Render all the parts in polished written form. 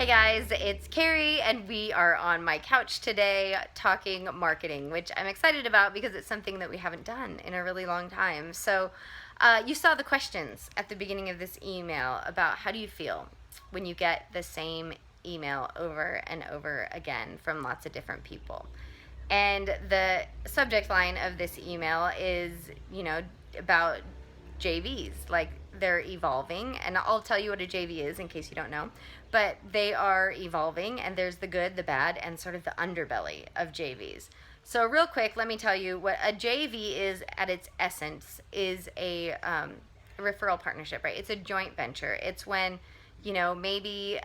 Hey guys, it's Carrie and we are on my couch today talking marketing, which I'm excited about because it's something that we haven't done in a really long time. So you saw the questions at the beginning of this email about how do you feel when you get the same email over and over again from lots of different people. And the subject line of this email is, about JVs, like they're evolving, and I'll tell you what a JV is in case you don't know, but they are evolving, and there's the good, the bad, and sort of the underbelly of JVs. So real quick, let me tell you what a JV is at its essence is a referral partnership, right? It's a joint venture. It's when, maybe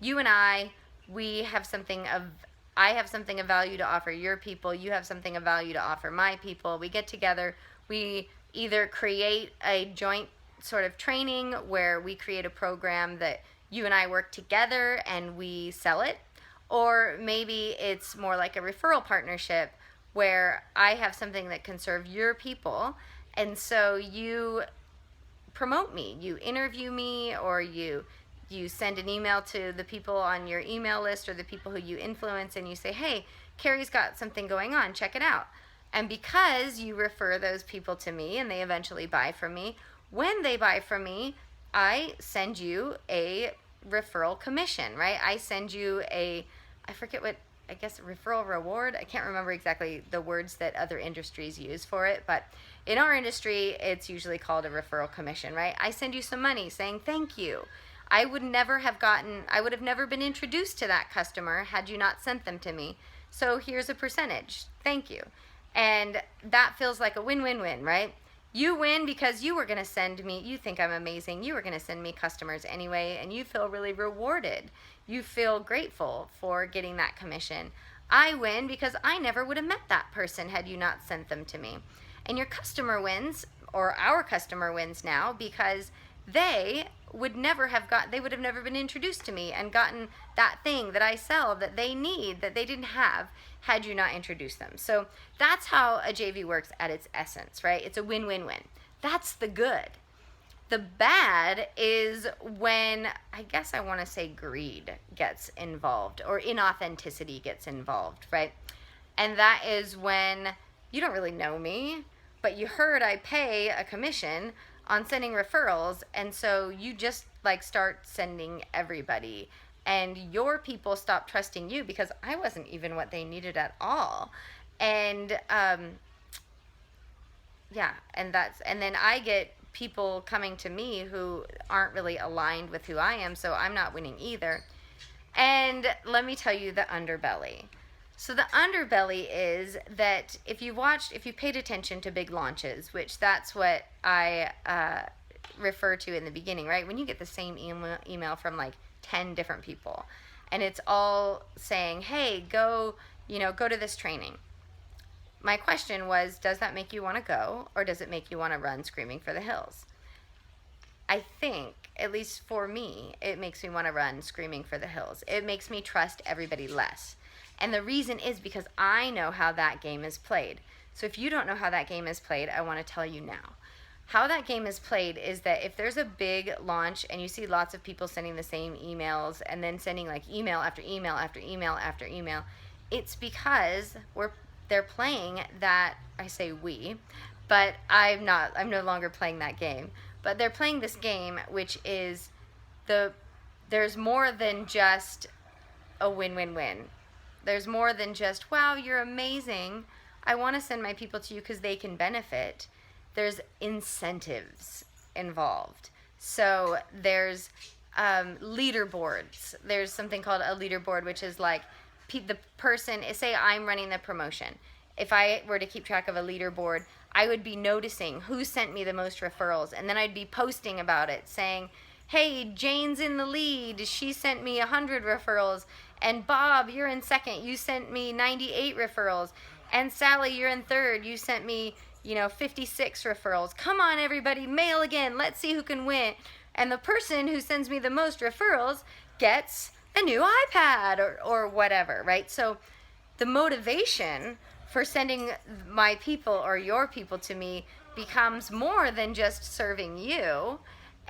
you and I have something of value to offer your people, you have something of value to offer my people. We get together, we either create a joint sort of training where we create a program that you and I work together and we sell it, or maybe it's more like a referral partnership where I have something that can serve your people, and so you promote me, you interview me, or you send an email to the people on your email list or the people who you influence, and you say, hey, Carrie's got something going on, check it out. And because you refer those people to me and they eventually buy from me, when they buy from me, I send you a referral commission, right? I send you I forget what, I guess referral reward. I can't remember exactly the words that other industries use for it, but in our industry, it's usually called a referral commission, right? I send you some money saying thank you. I would have never been introduced to that customer had you not sent them to me. So here's a percentage. Thank you. And that feels like a win-win-win, right? You win because you were going to send me, you think I'm amazing, you were going to send me customers anyway, and you feel really rewarded. You feel grateful for getting that commission. I win because I never would have met that person had you not sent them to me. And your customer wins, or our customer wins now, because they would have never been introduced to me and gotten that thing that I sell that they need, that they didn't have had you not introduced them. So that's how a JV works at its essence, right? It's a win-win-win. That's the good. The bad is when, I guess I want to say, greed gets involved or inauthenticity gets involved, right? And that is when you don't really know me, but you heard I pay a commission on sending referrals, and so you just start sending everybody, and your people stop trusting you because I wasn't even what they needed at all. And and then I get people coming to me who aren't really aligned with who I am, so I'm not winning either. And let me tell you the underbelly. So the underbelly is that if you paid attention to big launches, which that's what I refer to in the beginning, right? When you get the same email from 10 different people, and it's all saying, hey, go to this training. My question was, does that make you want to go, or does it make you want to run screaming for the hills? I think, at least for me, it makes me want to run screaming for the hills. It makes me trust everybody less. And the reason is because I know how that game is played. So if you don't know how that game is played, I want to tell you now. How that game is played is that if there's a big launch and you see lots of people sending the same emails and then sending email after email after email after email, it's because they're playing that, I say we, but I'm no longer playing that game. But they're playing this game, which is there's more than just a win-win-win. There's more than just, wow, you're amazing, I want to send my people to you because they can benefit. There's incentives involved. So there's leaderboards. There's something called a leaderboard, which is the person, say I'm running the promotion. If I were to keep track of a leaderboard, I would be noticing who sent me the most referrals, and then I'd be posting about it saying, hey, Jane's in the lead, she sent me 100 referrals, and Bob, you're in second, you sent me 98 referrals, and Sally, you're in third, you sent me 56 referrals. Come on, everybody, mail again, let's see who can win. And the person who sends me the most referrals gets a new iPad or whatever, right? So the motivation for sending my people or your people to me becomes more than just serving you.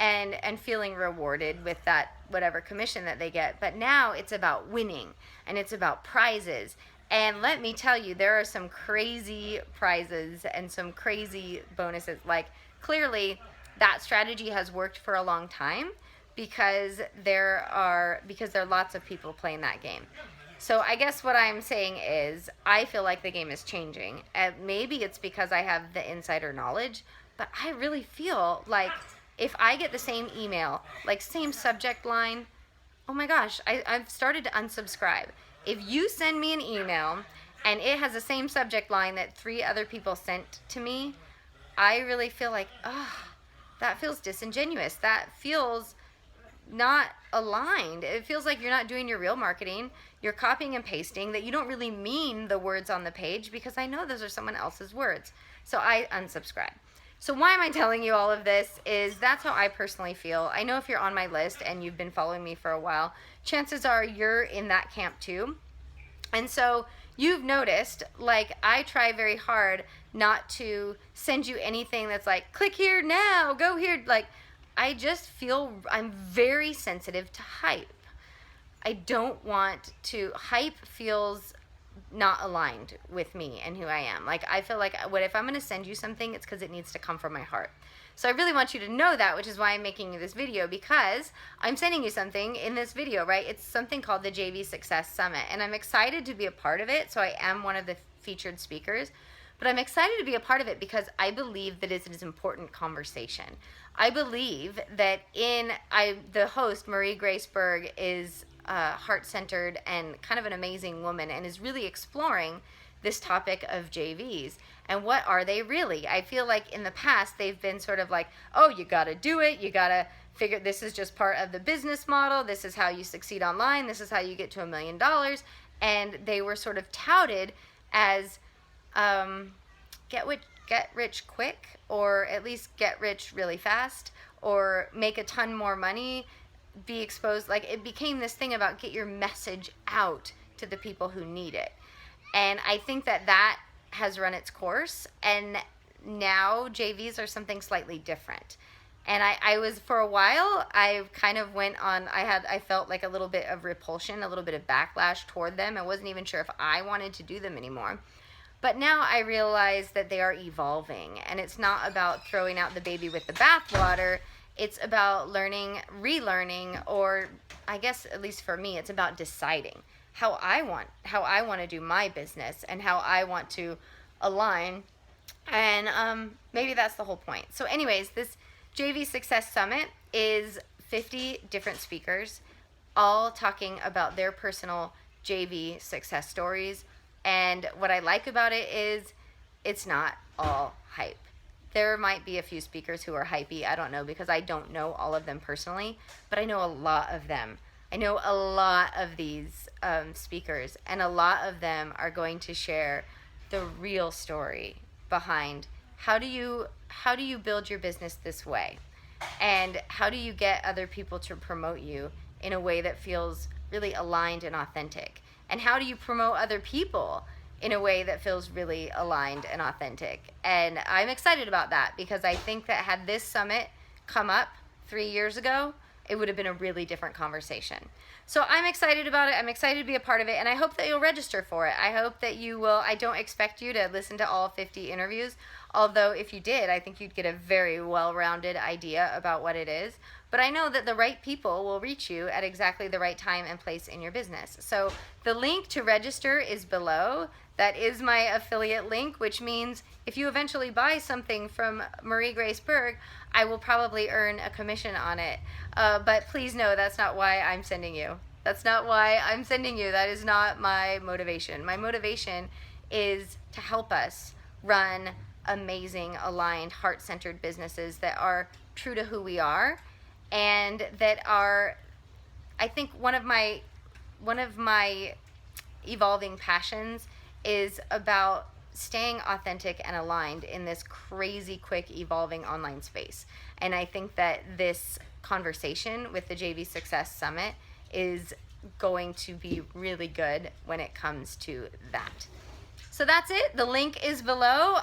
and feeling rewarded with that whatever commission that they get. But now it's about winning, and it's about prizes. And let me tell you, there are some crazy prizes and some crazy bonuses. Like, clearly that strategy has worked for a long time because there are lots of people playing that game. So I guess what I'm saying is I feel like the game is changing. Maybe it's because I have the insider knowledge, but I really feel like if I get the same email, like same subject line, oh my gosh, I've started to unsubscribe. If you send me an email and it has the same subject line that 3 other people sent to me, I really feel like, that feels disingenuous. That feels not aligned. It feels like you're not doing your real marketing. You're copying and pasting, that you don't really mean the words on the page, because I know those are someone else's words. So I unsubscribe. So why am I telling you all of this is that's how I personally feel. I know if you're on my list and you've been following me for a while, chances are you're in that camp too. And so you've noticed, like, I try very hard not to send you anything that's like, click here now, go here. Like, I just feel I'm very sensitive to hype. I don't want to, hype feels not aligned with me and who I am. Like, I feel like if I'm going to send you something, it's because it needs to come from my heart. So I really want you to know that, which is why I'm making you this video, because I'm sending you something in this video, right? It's something called the JV Success Summit, and I'm excited to be a part of it. So I am one of the featured speakers, but I'm excited to be a part of it because I believe that it is an important conversation. I believe that the host, Grace Berg, is heart-centered and kind of an amazing woman, and is really exploring this topic of JVs and what are they really. I feel like in the past they've been sort of like, oh, you got to do it, you got to figure this is just part of the business model, this is how you succeed online, this is how you get to $1 million, and they were sort of touted as get rich quick, or at least get rich really fast, or make a ton more money, be exposed. Like, it became this thing about get your message out to the people who need it. And I think that has run its course, and now JVs are something slightly different. And I was, for a while, I kind of went on, I felt like a little bit of repulsion, a little bit of backlash toward them. I wasn't even sure if I wanted to do them anymore. But now I realize that they are evolving, and it's not about throwing out the baby with the bathwater. It's about learning, relearning, or I guess at least for me, it's about deciding how I want to do my business and how I want to align. And maybe that's the whole point. So anyways, this JV Success Summit is 50 different speakers, all talking about their personal JV success stories. And what I like about it is it's not all hype. There might be a few speakers who are hypey. I don't know, because I don't know all of them personally, but I know a lot of them. I know a lot of these speakers, and a lot of them are going to share the real story behind how do you build your business this way, and how do you get other people to promote you in a way that feels really aligned and authentic, and how do you promote other people in a way that feels really aligned and authentic. And I'm excited about that, because I think that had this summit come up 3 years ago, it would have been a really different conversation. So I'm excited about it. I'm excited to be a part of it, and I hope that you'll register for it. I hope that you will. I don't expect you to listen to all 50 interviews, although if you did, I think you'd get a very well-rounded idea about what it is. But I know that the right people will reach you at exactly the right time and place in your business. So the link to register is below. That is my affiliate link, which means if you eventually buy something from Grace Berg, I will probably earn a commission on it. But please know that's not why I'm sending you. That's not why I'm sending you. That is not my motivation. My motivation is to help us run amazing, aligned, heart-centered businesses that are true to who we are, and that are, I think one of my evolving passions is about staying authentic and aligned in this crazy quick evolving online space. And I think that this conversation with the JV Success Summit is going to be really good when it comes to that. So that's it. The link is below.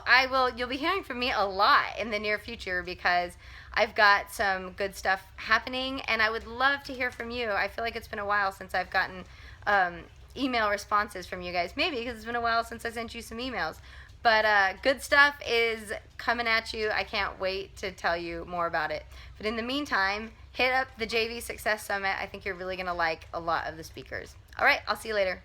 You'll be hearing from me a lot in the near future, because I've got some good stuff happening, and I would love to hear from you. I feel like it's been a while since I've gotten email responses from you guys. Maybe because it's been a while since I sent you some emails. But good stuff is coming at you. I can't wait to tell you more about it. But in the meantime, hit up the JV Success Summit. I think you're really going to like a lot of the speakers. All right, I'll see you later.